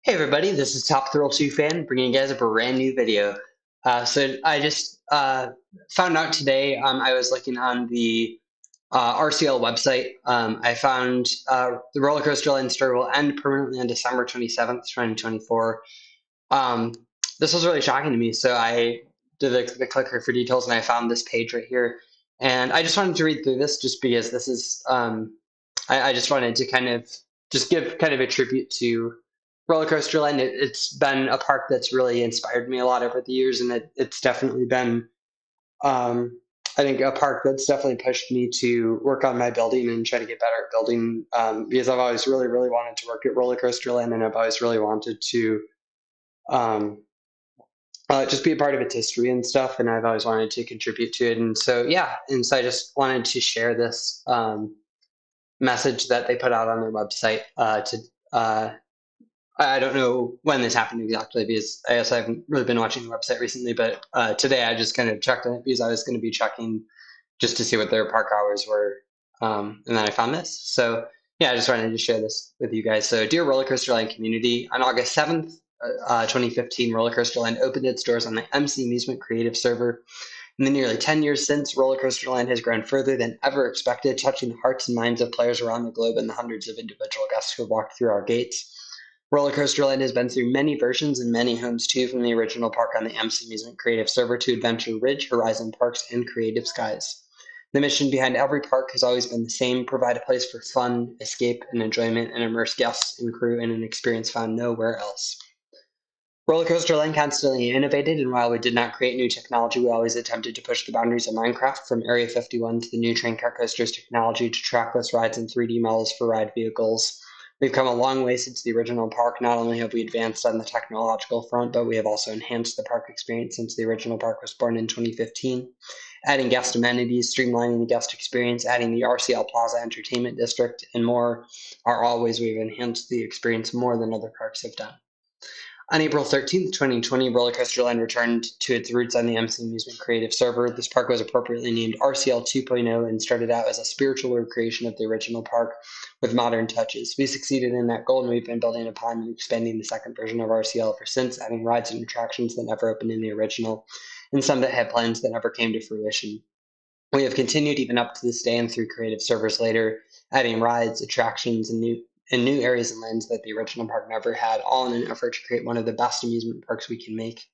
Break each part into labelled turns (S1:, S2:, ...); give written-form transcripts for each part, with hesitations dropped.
S1: Hey everybody, this is Top Thrill 2 Fan bringing you guys a brand new video. So I just found out today, I was looking on the RCL website. I found the roller coaster line story will end permanently on December 27th, 2024. Um, this was really shocking to me, so I did the clicker for details and I found this page right here. And I just wanted to read through this just because this is, I just wanted to kind of just give kind of a tribute to Roller Coaster Land. It's been a park that's really inspired me a lot over the years, and it's definitely been, I think, a park that's definitely pushed me to work on my building and try to get better at building. Because I've always really, really wanted to work at Roller Coaster Land, and I've always really wanted to um, just be a part of its history and stuff. And I've always wanted to contribute to it. And so, yeah, and so I just wanted to share this message that they put out on their website to uh, I don't know when this happened exactly because I guess I haven't really been watching the website recently, but today I just kind of checked on it because I was going to be checking just to see what their park hours were. And then I found this. So yeah, I just wanted to share this with you guys. So dear Roller Coaster Land community, on August 7th, 2015, Roller Coaster Land opened its doors on the MC Amusement Creative server. In the nearly 10 years since, Roller Coaster Land has grown further than ever expected, touching the hearts and minds of players around the globe and the hundreds of individual guests who have walked through our gates. Roller Coaster Land has been through many versions and many homes too, from the original park on the MC Amusement Creative server to Adventure Ridge, Horizon Parks, and Creative Skies. The mission behind every park has always been the same: provide a place for fun, escape, and enjoyment, and immerse guests and crew in an experience found nowhere else. Roller Coaster Land constantly innovated, and while we did not create new technology, we always attempted to push the boundaries of Minecraft, from Area 51 to the new train car coasters technology to trackless rides and 3D models for ride vehicles. We've come a long way since the original park. Not only have we advanced on the technological front, but we have also enhanced the park experience since the original park was born in 2015. Adding guest amenities, streamlining the guest experience, adding the RCL Plaza Entertainment District, and more are all ways we've enhanced the experience more than other parks have done. On April 13th, 2020, Roller Coaster Land returned to its roots on the MC Amusement Creative server. This park was appropriately named RCL 2.0 and started out as a spiritual recreation of the original park with modern touches. We succeeded in that goal, and we've been building upon and expanding the second version of RCL ever since, adding rides and attractions that never opened in the original, and some that had plans that never came to fruition. We have continued even up to this day and through creative servers later, adding rides, attractions, and new areas and lands that the original park never had, all in an effort to create one of the best amusement parks we can make.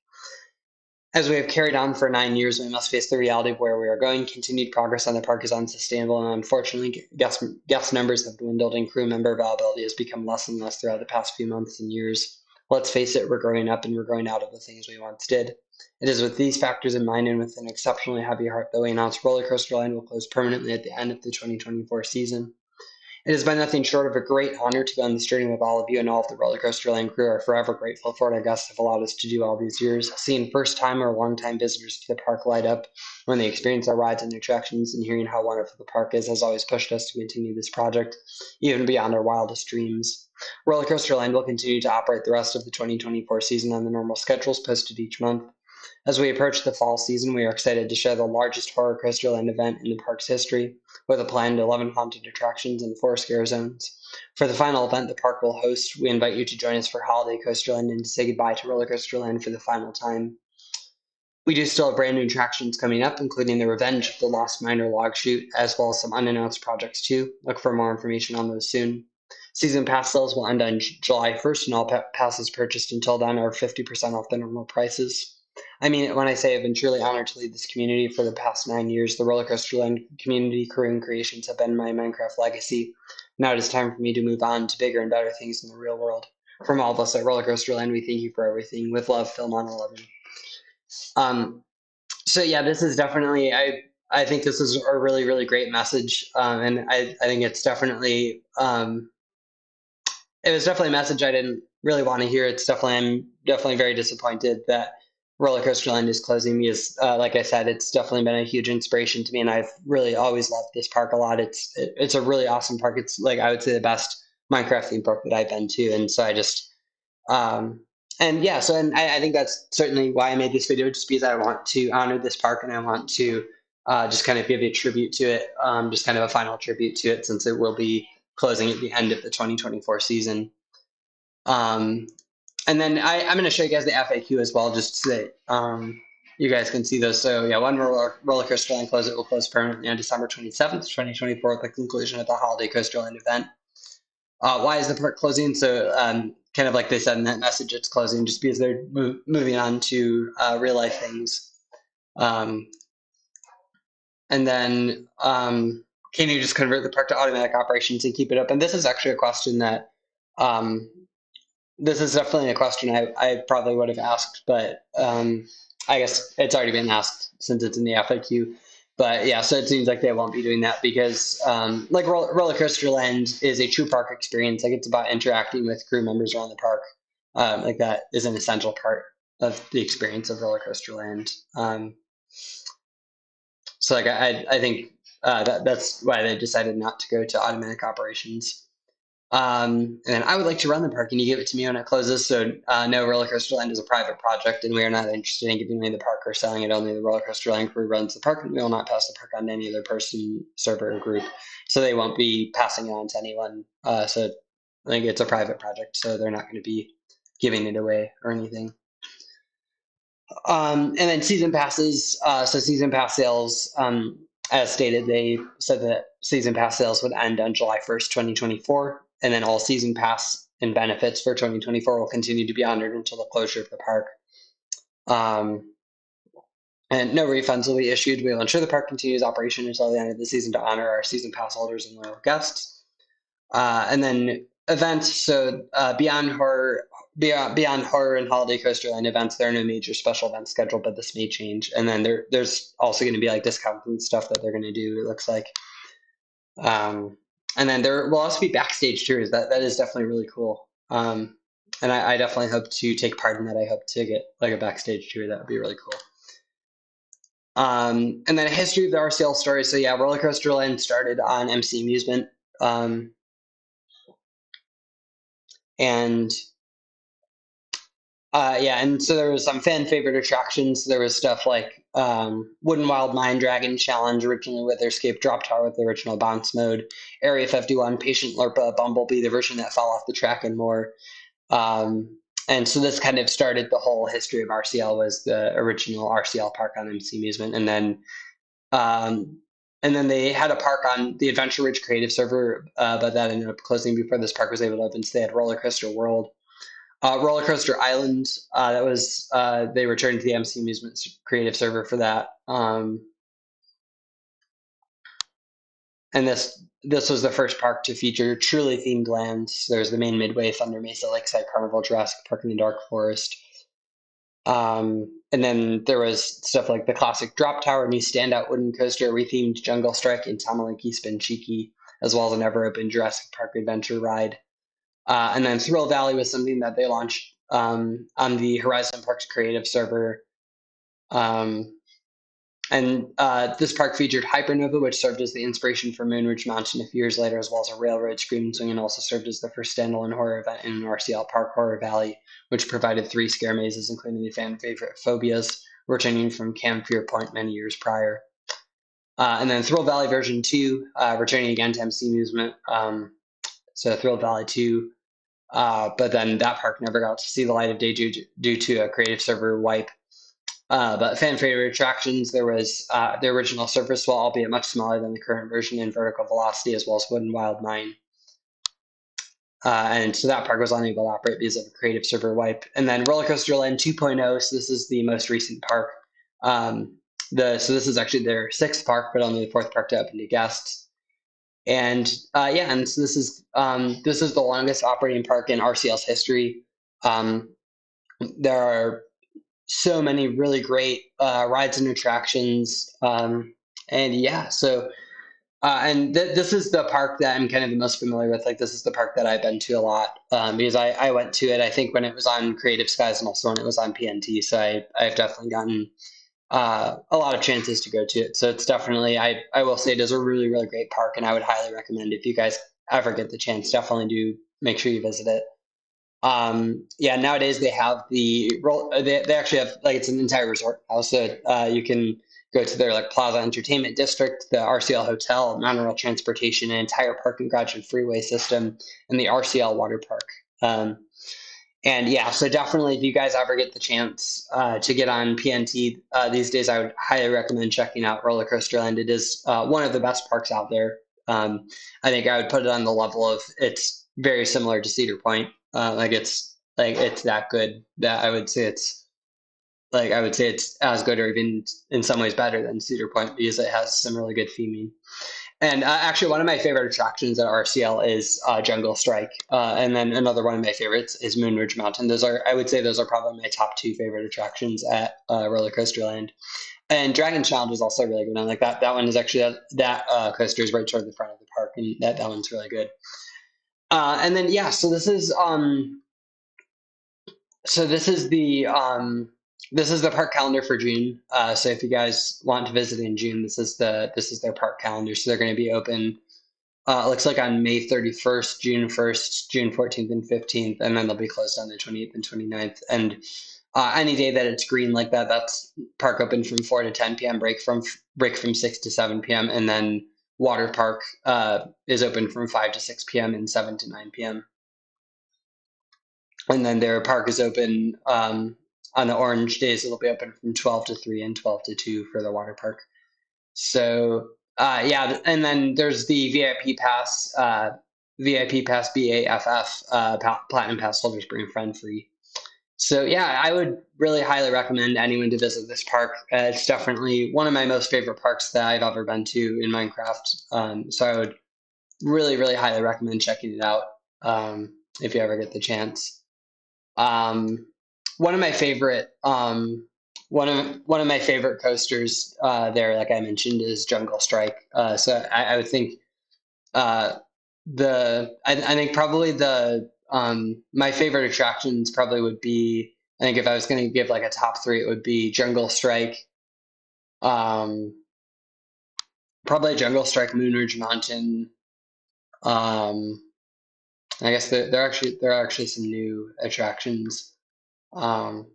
S1: As we have carried on for 9 years, we must face the reality of where we are going. Continued progress on the park is unsustainable, and unfortunately, guest numbers have dwindled and crew member availability has become less and less throughout the past few months and years. Let's face it, we're growing up and we're growing out of the things we once did. It is with these factors in mind and with an exceptionally heavy heart that we announce Roller Coaster Land will close permanently at the end of the 2024 season. It has been nothing short of a great honor to be on this journey with all of you, and all of the Roller Coaster Land crew are forever grateful for what our guests have allowed us to do all these years. Seeing first-time or long-time visitors to the park light up when they experience our rides and attractions, and hearing how wonderful the park is has always pushed us to continue this project, even beyond our wildest dreams. Roller Coaster Land will continue to operate the rest of the 2024 season on the normal schedules posted each month. As we approach the fall season, we are excited to share the largest horror coaster land event in the park's history, with a planned 11 haunted attractions and 4 scare zones. For the final event the park will host, we invite you to join us for Holiday Coasterland and to say goodbye to Roller Coaster Land for the final time. We do still have brand new attractions coming up, including the Revenge of the Lost Miner log chute, as well as some unannounced projects too. Look for more information on those soon. Season pass sales will end on July 1st, and all passes purchased until then are 50% off the normal prices. I mean, when I say I've been truly honored to lead this community for the past 9 years, the Roller Coaster Land community, crew, and creations have been my Minecraft legacy. Now it is time for me to move on to bigger and better things in the real world. From all of us at Roller Coaster Land, we thank you for everything. With love, Film on 11. Um, so yeah, this is definitely I think this is a really really great message, and I think it's definitely it was definitely a message I didn't really want to hear. It's definitely I'm definitely very disappointed that Roller Coaster Land is closing because, like I said, it's definitely been a huge inspiration to me, and I've really always loved this park a lot. It's a really awesome park. It's like I would say the best Minecraft theme park that I've been to, and so I just um, and yeah, so and I think that's certainly why I made this video, just because I want to honor this park and I want to just kind of give a tribute to it, just kind of a final tribute to it, since it will be closing at the end of the 2024 season. Um, And then I'm going to show you guys the FAQ as well, just so that you guys can see those. So yeah, one roller coaster line close, it will close permanently on December 27th, 2024, at the conclusion of the holiday coaster line event. Why is the park closing? So kind of like they said in that message, it's closing just because they're moving on to real life things. And then can you just convert the park to automatic operations and keep it open? This is actually a question that this is definitely a question I probably would have asked, but I guess it's already been asked since it's in the FAQ. But yeah, so it seems like they won't be doing that because like Roller Coaster Land is a true park experience. Like it's about interacting with crew members around the park. Like that is an essential part of the experience of Roller Coaster Land. So like I think that's why they decided not to go to automatic operations. And then I would like to run the park, and you give it to me when it closes. So no, Roller Coaster Land is a private project, and we are not interested in giving away the park or selling it. Only the Roller Coaster Land crew runs the park, and we will not pass the park on to any other person, server, or group. So they won't be passing it on to anyone. So I think it's a private project, so they're not going to be giving it away or anything. And then season passes. So season pass sales, as stated, they said that season pass sales would end on July 1st, 2024. And then all season pass and benefits for 2024 will continue to be honored until the closure of the park. And no refunds will be issued. We will ensure the park continues operation until the end of the season to honor our season pass holders and loyal guests. And then events. So beyond horror and holiday coaster line events, there are no major special events scheduled, but this may change. And then there's also going to be like discounts and stuff that they're going to do, it looks like. And then there will also be backstage tours. That is definitely really cool. And I definitely hope to take part in that. I hope to get like a backstage tour. That would be really cool. And then a history of the RCL story. So yeah, Roller Coaster Land started on MC Amusement. And yeah, and so there was some fan favorite attractions. There was stuff like Wooden Wild Mine Dragon Challenge, originally with their Escape Drop Tower with the original bounce mode, Area 51, Patient Lurpa, Bumblebee, the version that fell off the track, and more. And so this kind of started the whole history of RCL, was the original RCL park on MC Amusement, and then they had a park on the Adventure Ridge Creative Server, but that ended up closing before this park was able to open. So they had Roller Coaster World. Roller Coaster Island, that was they returned to the MC Amusement creative server for that. And this was the first park to feature truly themed lands. There's the main Midway, Thunder Mesa, Lakeside Carnival, Jurassic Park, and the Dark Forest. And then there was stuff like the classic Drop Tower, new standout wooden coaster, rethemed Jungle Strike, and Tamalinky Spin Cheeky, as well as a never open Jurassic Park adventure ride. And then Thrill Valley was something that they launched on the Horizon Parks creative server. And this park featured Hypernova, which served as the inspiration for Moonridge Mountain a few years later, as well as a railroad scream swing, and also served as the first standalone horror event in an RCL park, Horror Valley, which provided 3 scare mazes, including the fan favorite Phobias, returning from Camp Fear Point many years prior. And then Thrill Valley version 2, returning again to MC Amusement. So Thrill Valley 2. But then that park never got to see the light of day due to a creative server wipe. But fan favorite attractions, there was the original surface wall, albeit much smaller than the current version, in vertical velocity, as well as Wooden Wild Mine. And so that park was unable to operate because of a creative server wipe. And then Roller Coaster Land 2.0, so this is the most recent park. So this is actually their 6th park, but only the 4th park to open to guests. And yeah, and so this is the longest operating park in RCL's history. There are so many really great rides and attractions, and yeah, so and this is the park that I'm kind of the most familiar with. Like, this is the park that I've been to a lot, because I went to it, I think, when it was on Creative Skies and also when it was on PNT. So I've definitely gotten a lot of chances to go to it. So it's definitely, I will say, it is a really, really great park, and I would highly recommend, if you guys ever get the chance, definitely do make sure you visit it. Yeah, nowadays they have they actually have, like, it's an entire resort house. So you can go to their like Plaza Entertainment District, the RCL Hotel, monorail transportation, an entire parking garage and freeway system, and the RCL Water Park. And yeah, so definitely if you guys ever get the chance to get on PNT these days, I would highly recommend checking out Roller Coaster Land. It is one of the best parks out there. I think I would put it on the level of it's very similar to Cedar Point. It's that good that I would say it's as good or even in some ways better than Cedar Point because it has some really good theming. And actually, one of my favorite attractions at RCL is Jungle Strike, and then another one of my favorites is Moonridge Mountain. I would say, those are probably my top two favorite attractions at Roller Coaster Land. And Dragon's Challenge is also really good. I like that. That one is actually that coaster is right toward the front of the park, and that one's really good. And then yeah, so this is the park calendar for June. So if you guys want to visit in June, this is their park calendar. So they're going to be open. It looks like on May 31st, June 1st, June 14th and 15th, and then they'll be closed on the 28th and 29th. And any day that it's green like that, that's park open from 4 to 10 p.m. Break from 6 to 7 p.m. And then water park is open from 5 to 6 p.m. and 7 to 9 p.m. And then their park is open on the orange days. It'll be open from 12 to 3 and 12 to 2 for the water park. So yeah, and then there's the VIP pass, BAFF, Platinum Pass holders bring a friend free. So yeah, I would really highly recommend anyone to visit this park. It's definitely one of my most favorite parks that I've ever been to in Minecraft. So I would really, really highly recommend checking it out if you ever get the chance. Um, one of my favorite one of my favorite coasters there, like I mentioned, is Jungle Strike. So I would think I think probably the my favorite attractions probably would be, I think if I was going to give like a top three, it would be Jungle Strike, um, probably Jungle Strike, Moonridge Mountain. Um, I guess there are actually some new attractions. Um,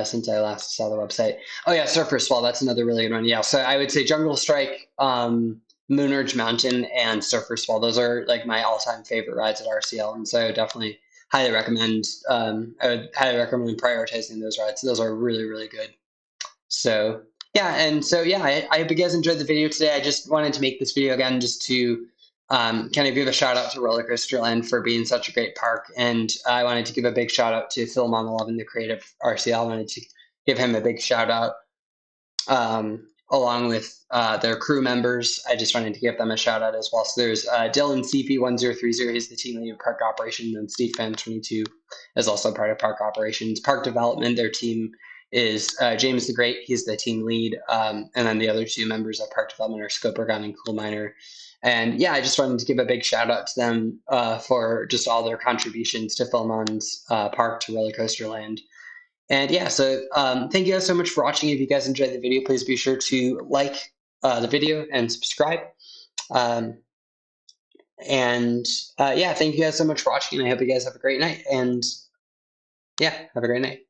S1: since I last saw the website. Oh yeah, Surfer's Fall. That's another really good one. Yeah, so I would say Jungle Strike, Moonridge Mountain, and Surfer's Fall. Those are like my all-time favorite rides at RCL, and so I would definitely highly recommend. I would highly recommend prioritizing those rides. Those are really really good. So yeah, and so yeah, I hope you guys enjoyed the video today. I just wanted to make this video again just to kind of give a shout out to Roller Coaster Land for being such a great park, and I wanted to give a big shout out to Phil Monalevin, the creative RCL. I wanted to give him a big shout out along with their crew members. I just wanted to give them a shout out as well. So there's Dylan CP1030, he's the team lead of park operations, and Steve Fan22 is also part of park operations. Park development, their team is James the Great, he's the team lead, and then the other two members of park development are Scopergon and Cool Miner. And yeah, I just wanted to give a big shout out to them for just all their contributions to Philmon's park, to Roller Coaster Land. And yeah, so thank you guys so much for watching. If you guys enjoyed the video, please be sure to like the video and subscribe. Um, and yeah, thank you guys so much for watching. And I hope you guys have a great night. And yeah, have a great night.